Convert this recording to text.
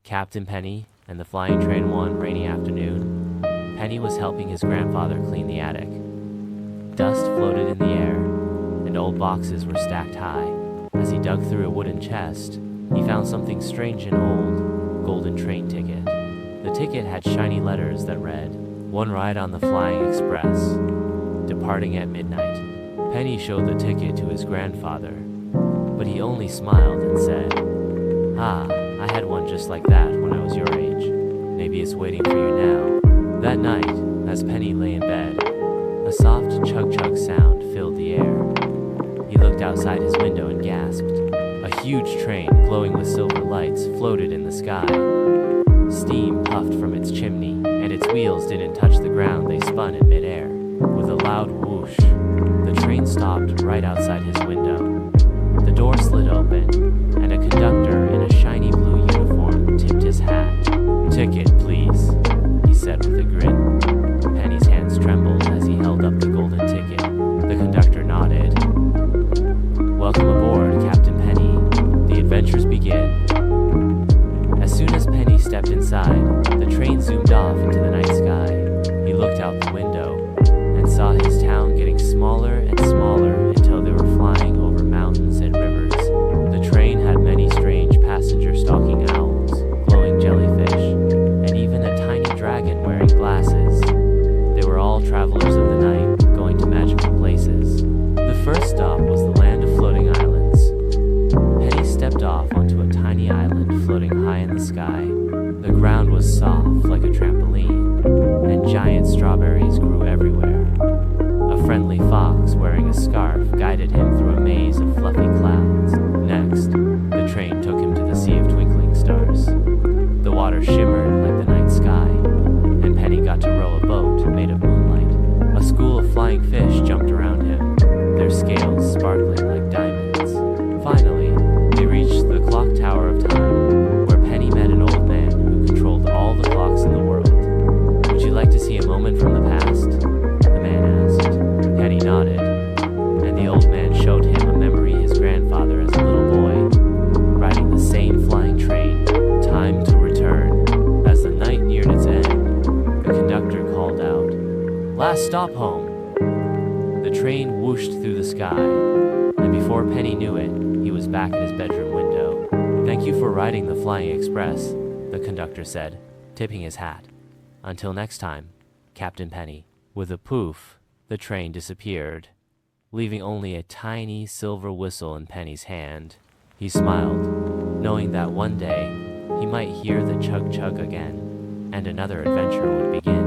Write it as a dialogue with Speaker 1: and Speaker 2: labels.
Speaker 1: Captain Penny and the flying train one rainy afternoon. Penny was helping his grandfather clean the attic. Dust floated in the air, and old boxes were stacked high. As he dug through a wooden chest, he found something strange and old: golden train ticket. The ticket had shiny letters that read, "One ride on the Flying Express, departing at midnight." Penny showed the ticket to his grandfather, but he only smiled and said, "Ah, I had one just like that when I was your age. Maybe it's waiting for you now." That night, as Penny lay in bed, a soft chug-chug sound filled the air. He looked outside his window and gasped. A huge train, glowing with silver lights, floated in the sky. Steam puffed from its chimney, and its wheels didn't touch the ground, they spun in midair. With a loud whoosh, the train stopped right outside his window. The door slid open, and a conductor in a shiny blue uniform tipped his hat. "Ticket, please," he said with a grin. Penny's hands trembled as he held up the golden ticket. The conductor nodded. "Welcome aboard, Captain Penny. The adventures begin." As soon as Penny stepped inside, the train zoomed off into the night sky. He looked out the window and saw his town getting smaller and smaller until they were flying over mountains and rivers. The train had many strange passenger-stalking owls, glowing jellyfish, and even a tiny dragon wearing glasses. They were all travelers of the night, going to magical places. The first stop was the land of floating islands. Penny stepped off onto a tiny island floating high in the sky. The ground was soft like a trampoline, and giant strawberries grew everywhere. A friendly fox wearing a scarf guided him through a maze of fluffy clouds. Next, the train took him to the sea of twinkling stars. The water shimmered like the night sky, and Penny got to row a boat made of moonlight. A school of flying fish jumped around him, their scales sparkling like diamonds. Finally, they reached the clock tower of time, where Penny met an old man who controlled all the clocks in the world. "Would you like to see a moment from the past?" the man asked. Penny nodded, and the old man showed him a memory his grandfather as a little boy, riding the same flying train. Time to return. As the night neared its end, the conductor called out, "Last stop home." The train whooshed through the sky, and before Penny knew it, he was back at his bedroom window. "Thank you for riding the Flying Express," the conductor said, tipping his hat. "Until next time, Captain Penny." With a poof, the train disappeared, leaving only a tiny silver whistle in Penny's hand. He smiled, knowing that one day he might hear the chug-chug again, and another adventure would begin.